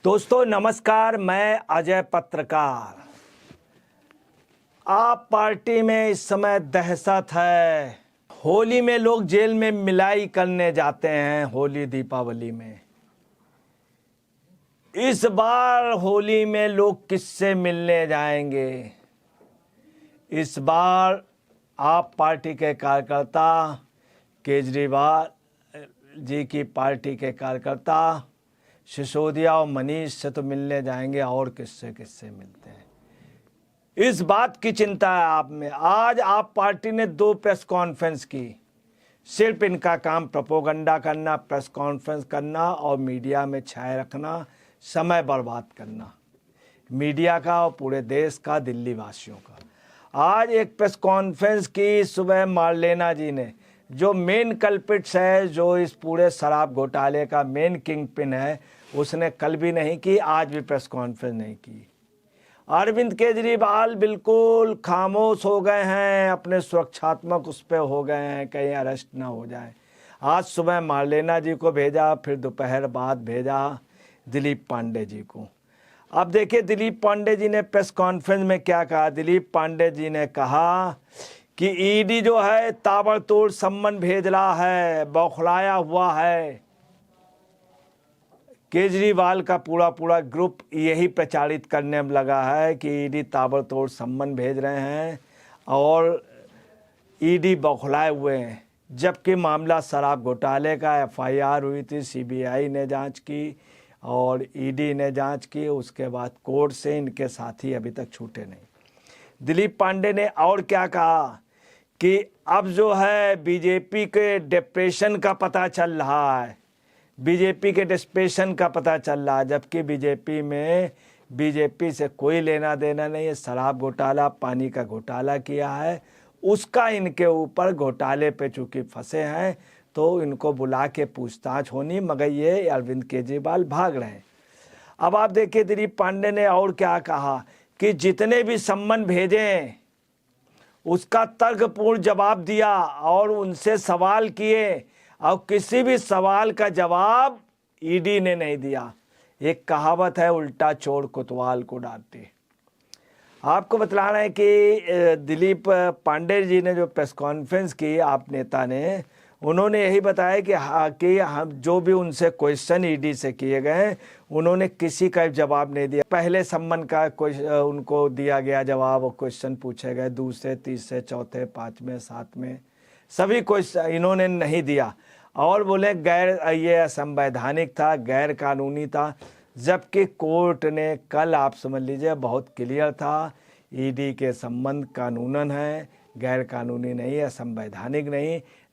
दोस्तों नमस्कार, मैं अजय पत्रकार। आप पार्टी में इस समय दहशत है। होली में लोग जेल में मिलाई करने जाते हैं। होली दीपावली में इस बार होली में लोग किससे मिलने जाएंगे? इस बार आप पार्टी के कार्यकर्ता, केजरीवाल जी की पार्टी के कार्यकर्ता सिसोदिया और मनीष से तो मिलने जाएंगे, और किससे किससे मिलते हैं, इस बात की चिंता है आप में। आज आप पार्टी ने 2 प्रेस कॉन्फ्रेंस की। सिर्फ इनका काम प्रोपोगंडा करना, प्रेस कॉन्फ्रेंस करना और मीडिया में छाए रखना, समय बर्बाद करना, मीडिया का और पूरे देश का, दिल्ली वासियों का। आज एक प्रेस कॉन्फ्रेंस की सुबह मार्लेना जी ने, जो मेन कल्पिट्स है, जो इस पूरे शराब घोटाले का मेन किंग पिन है, उसने कल भी नहीं की, आज भी प्रेस कॉन्फ्रेंस नहीं की। अरविंद केजरीवाल बिल्कुल खामोश हो गए हैं, अपने सुरक्षात्मक उस पर हो गए हैं, कहीं अरेस्ट ना हो जाए। आज सुबह मार्लेना जी को भेजा, फिर दोपहर बाद भेजा दिलीप पांडे जी को। अब देखिए दिलीप पांडे जी ने प्रेस कॉन्फ्रेंस में क्या कहा। दिलीप पांडे जी ने कहा कि ईडी जो है ताबड़तोड़ सम्मन भेज रहा है, बौखलाया हुआ है। केजरीवाल का पूरा ग्रुप यही प्रचारित करने में लगा है कि ईडी ताबड़तोड़ सम्मन भेज रहे हैं और ईडी बौखलाए हुए हैं। जबकि मामला शराब घोटाले का एफआईआर हुई थी, सीबीआई ने जांच की और ईडी ने जांच की, उसके बाद कोर्ट से इनके साथी अभी तक छूटे नहीं। दिलीप पांडे ने और क्या कहा कि अब जो है बीजेपी के डिप्रेशन का पता चल रहा है, बीजेपी के डिस्पेशन का पता चल रहा है, जबकि बीजेपी से कोई लेना देना नहीं है। शराब घोटाला, पानी का घोटाला किया है, उसका इनके ऊपर घोटाले पे चूंकि फंसे हैं तो इनको बुला के पूछताछ होनी, मगर ये अरविंद केजरीवाल भाग रहे हैं। अब आप देखिए दिलीप पांडे ने और क्या कहा कि जितने भी सम्मन भेजे उसका तर्कपूर्ण जवाब दिया और उनसे सवाल किए और किसी भी सवाल का जवाब ईडी ने नहीं दिया। एक कहावत है, उल्टा चोर कोतवाल को डांटे। आपको बतला रहे हैं कि दिलीप पांडे जी ने जो प्रेस कॉन्फ्रेंस की, आप नेता ने, उन्होंने यही बताया कि हम जो भी उनसे क्वेश्चन ईडी से किए गए, उन्होंने किसी का जवाब नहीं दिया। पहले सम्मन का उनको दिया गया जवाब, क्वेश्चन पूछे गए, दूसरे, तीसरे, चौथे, पाँचवें, सातवें, सभी क्वेश्चन इन्होंने नहीं दिया और बोले ये असंवैधानिक था, गैर कानूनी था। जबकि कोर्ट ने कल, आप समझ लीजिए, बहुत क्लियर था, ईडी के संबंध कानूनन है, गैर कानूनी नहीं है, असंवैधानिक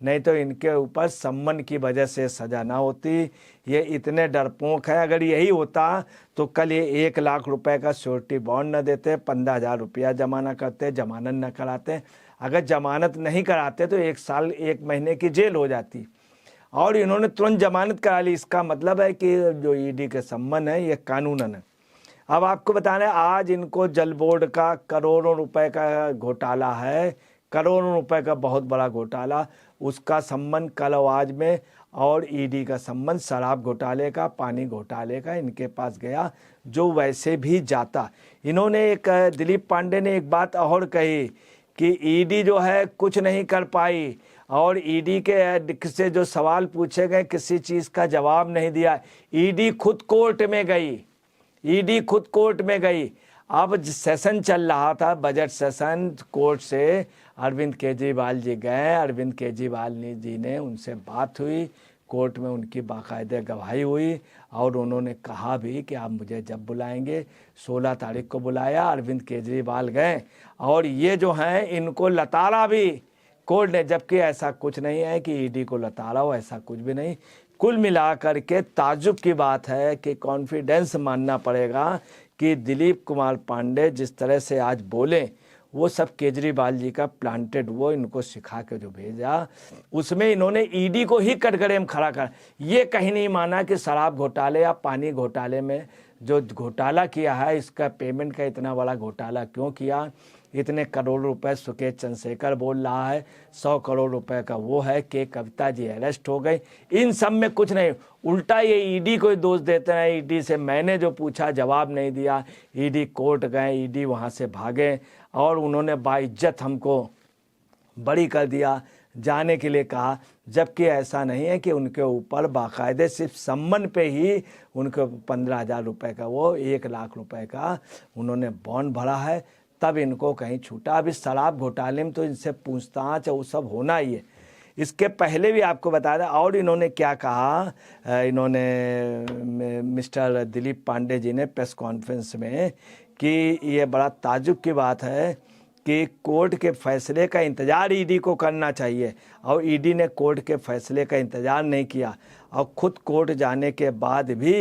नहीं तो इनके ऊपर सम्मन की वजह से सज़ा ना होती। ये इतने डरपोक हैं। अगर यही होता तो कल ये 1 लाख रुपए का श्योरिटी बॉन्ड न देते, 15,000 रुपया जमा न करते, जमानत न कराते। अगर जमानत नहीं कराते तो 1 साल 1 महीने की जेल हो जाती, और इन्होंने तुरंत जमानत करा ली। इसका मतलब है कि जो ईडी के सम्मन है ये कानूनन है। अब आपको बताना है, आज इनको जल बोर्ड का करोड़ों रुपए का घोटाला है, करोड़ों रुपए का बहुत बड़ा घोटाला, उसका सम्मन कल और आज में, और ईडी का सम्मन शराब घोटाले का, पानी घोटाले का इनके पास गया, जो वैसे भी जाता। इन्होंने दिलीप पांडे ने एक बात और कही कि ईडी जो है कुछ नहीं कर पाई, और ईडी के से जो सवाल पूछे गए किसी चीज़ का जवाब नहीं दिया। ईडी खुद कोर्ट में गई। अब सेशन चल रहा था, बजट सेशन, कोर्ट से अरविंद केजरीवाल जी गए, अरविंद केजरीवाल जी ने उनसे बात हुई, कोर्ट में उनकी बाकायदे गवाही हुई और उन्होंने कहा भी कि आप मुझे जब बुलाएंगे। 16 तारीख को बुलाया, अरविंद केजरीवाल गए और ये जो हैं इनको लताड़ा भी कोर्ट ने, जबकि ऐसा कुछ नहीं है कि ईडी को लताड़ा हो, ऐसा कुछ भी नहीं। कुल मिलाकर के ताज्जुब की बात है कि कॉन्फिडेंस मानना पड़ेगा कि दिलीप कुमार पांडे जिस तरह से आज बोले, वो सब केजरीवाल जी का प्लांटेड, वो इनको सिखा के जो भेजा, उसमें इन्होंने ईडी को ही कटघरे में खड़ा कर, ये कहीं नहीं माना कि शराब घोटाले या पानी घोटाले में जो घोटाला किया है, इसका पेमेंट का इतना बड़ा घोटाला क्यों किया। इतने करोड़ रुपए सुकेश चंद्रशेखर बोल रहा है, 100 करोड़ रुपए का वो है कि कविता जी अरेस्ट हो गई। इन सब में कुछ नहीं, उल्टा ये ईडी को दोष देते हैं। ईडी से मैंने जो पूछा जवाब नहीं दिया, ईडी कोर्ट गए, ईडी वहाँ से भागे और उन्होंने बाइज्जत हमको बरी कर दिया, जाने के लिए कहा। जबकि ऐसा नहीं है कि उनके ऊपर बाकायदे सिर्फ सम्मन पे ही उनको 15,000 रुपये का, वो 1 लाख रुपए का उन्होंने बॉन्ड भरा है, तब इनको कहीं छूटा। अब इस शराब घोटाले में तो इनसे पूछताछ वो सब होना ही है। इसके पहले भी आपको बता दें और इन्होंने क्या कहा, इन्होंने मिस्टर दिलीप पांडे जी ने प्रेस कॉन्फ्रेंस में कि ये बड़ा ताज्जुब की बात है कि कोर्ट के फैसले का इंतज़ार ईडी को करना चाहिए, और ईडी ने कोर्ट के फैसले का इंतज़ार नहीं किया और ख़ुद कोर्ट जाने के बाद भी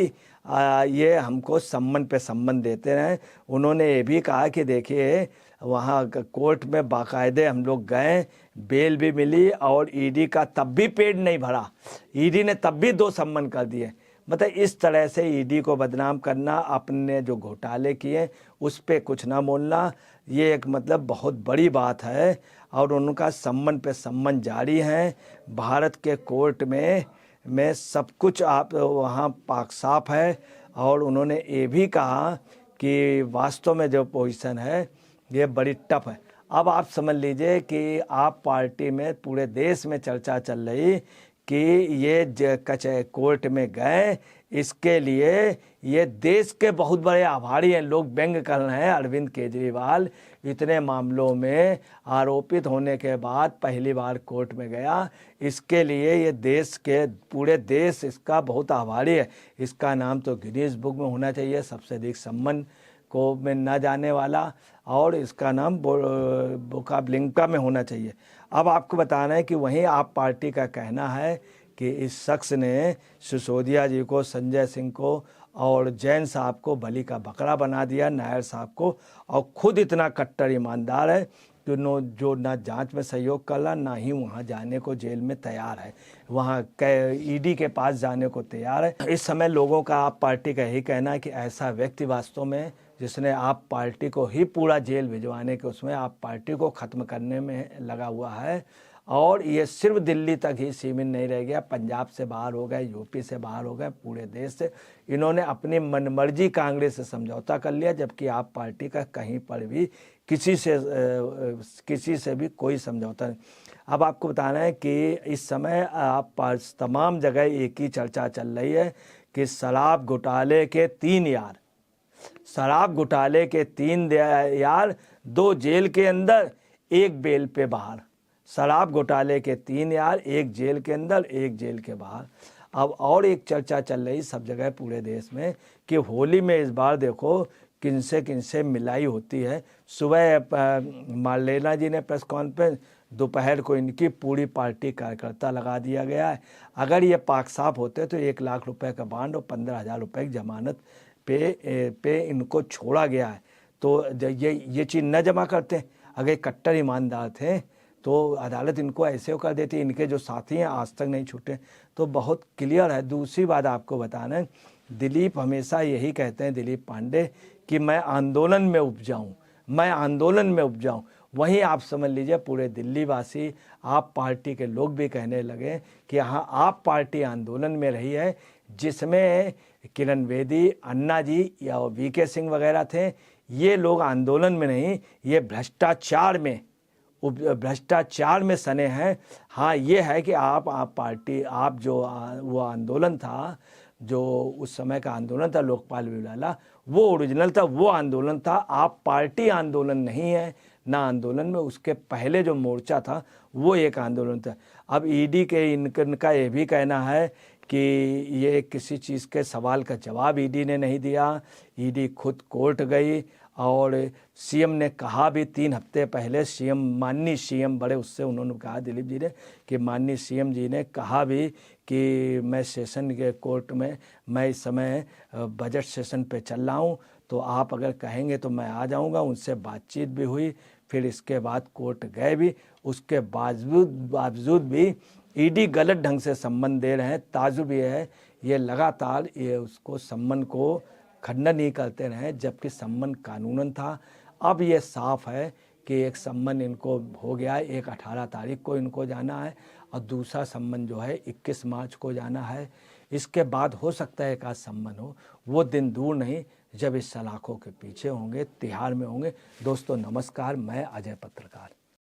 ये हमको सम्मन पे सम्मन देते रहे। उन्होंने ये भी कहा कि देखिए वहाँ कोर्ट में बाकायदे हम लोग गए, बेल भी मिली और ईडी का तब भी पेड नहीं भरा, ईडी ने तब भी 2 सम्मन कर दिए। मतलब इस तरह से ईडी को बदनाम करना, अपने जो घोटाले किए उस पे कुछ ना बोलना, ये एक मतलब बहुत बड़ी बात है। और उनका सम्मन पे सम्मन जारी है। भारत के कोर्ट में सब कुछ आप वहाँ पाक साफ है। और उन्होंने ये भी कहा कि वास्तव में जो पोजीशन है ये बड़ी टफ है। अब आप समझ लीजिए कि आप पार्टी में पूरे देश में चर्चा चल रही कि ये कोर्ट में गए, इसके लिए ये देश के बहुत बड़े आभारी हैं। लोग व्यंग कर रहे हैं अरविंद केजरीवाल इतने मामलों में आरोपित होने के बाद पहली बार कोर्ट में गया, इसके लिए ये देश के पूरे देश इसका बहुत आभारी है। इसका नाम तो गिनीज बुक में होना चाहिए, सबसे अधिक सम्मान को में न जाने वाला, और इसका नाम बुक ऑफ लिम्का में होना चाहिए। अब आपको बताना है कि वहीं आप पार्टी का कहना है कि इस शख्स ने सिसोदिया जी को, संजय सिंह को और जैन साहब को बलि का बकरा बना दिया, नायर साहब को, और खुद इतना कट्टर ईमानदार है कि जो ना जांच में सहयोग कर रहा, ना ही वहाँ जाने को जेल में तैयार है, वहाँ ईडी के पास जाने को तैयार है। इस समय लोगों का आप पार्टी का यही कहना है कि ऐसा व्यक्ति वास्तव में जिसने आप पार्टी को ही पूरा जेल भिजवाने के उसमें आप पार्टी को ख़त्म करने में लगा हुआ है। और ये सिर्फ दिल्ली तक ही सीमित नहीं रह गया, पंजाब से बाहर हो गए, यूपी से बाहर हो गए, पूरे देश से इन्होंने अपनी मनमर्जी कांग्रेस से समझौता कर लिया, जबकि आप पार्टी का कहीं पर भी किसी से भी कोई समझौता नहीं। अब आपको बताना है कि इस समय आप तमाम जगह एक ही चर्चा चल रही है कि शराब घोटाले के 3 यार, शराब घोटाले के 3 यार, 2 जेल के अंदर, 1 बेल पे बाहर। शराब घोटाले के 3 यार, 1 जेल के अंदर, 1 जेल के बाहर। अब और एक चर्चा चल रही सब जगह पूरे देश में कि होली में इस बार देखो किनसे मिलाई होती है। सुबह मार्लेना जी ने प्रेस कॉन्फ्रेंस, दोपहर को इनकी पूरी पार्टी कार्यकर्ता लगा दिया गया है। अगर ये पाक साफ होते तो 1 लाख रुपए का बांड और 15,000 रुपये की जमानत पे इनको छोड़ा गया है। तो ये चीज़ न जमा करते, अगर कट्टर ईमानदार थे तो अदालत इनको ऐसे कर देती, इनके जो साथी हैं आज तक नहीं छूटे। तो बहुत क्लियर है। दूसरी बात आपको बताना है, दिलीप हमेशा यही कहते हैं, दिलीप पांडे, कि मैं आंदोलन में उपजाऊं, मैं आंदोलन में उपजाऊं। वहीं आप समझ लीजिए पूरे दिल्ली वासी, आप पार्टी के लोग भी कहने लगे कि हाँ आप पार्टी आंदोलन में रही है, जिसमें किरण बेदी, अन्ना जी या वीके सिंह वगैरह थे। ये लोग आंदोलन में नहीं, ये भ्रष्टाचार में सने हैं। हाँ ये है कि आप पार्टी, आप जो वो आंदोलन था, जो उस समय का आंदोलन था लोकपाल विवाला, वो ओरिजिनल था, वो आंदोलन था। आप पार्टी आंदोलन नहीं है ना, आंदोलन में उसके पहले जो मोर्चा था वो एक आंदोलन था। अब ईडी के इनका ये भी कहना है कि ये किसी चीज़ के सवाल का जवाब ईडी ने नहीं दिया। ईडी खुद कोर्ट गई और सीएम ने कहा भी 3 हफ्ते पहले, माननीय सीएम बड़े उससे उन्होंने कहा, दिलीप जी ने, कि माननीय सीएम जी ने कहा भी कि मैं सेशन के कोर्ट में, मैं इस समय बजट सेशन पे चल रहा हूँ, तो आप अगर कहेंगे तो मैं आ जाऊँगा। उनसे बातचीत भी हुई, फिर इसके बाद कोर्ट गए भी। उसके बावजूद भी ईडी गलत ढंग से सम्मन दे रहे हैं। ताजुब ये है, ये लगातार ये उसको सम्मन को खंडन नहीं करते रहे, जबकि सम्मन कानूनन था। अब ये साफ है कि एक सम्मन इनको हो गया है, एक 18 तारीख को इनको जाना है और दूसरा सम्मन जो है 21 मार्च को जाना है। इसके बाद हो सकता है एक आध संबंध हो। वो दिन दूर नहीं जब इस सलाखों के पीछे होंगे, तिहाड़ में होंगे। दोस्तों नमस्कार, मैं अजय पत्रकार।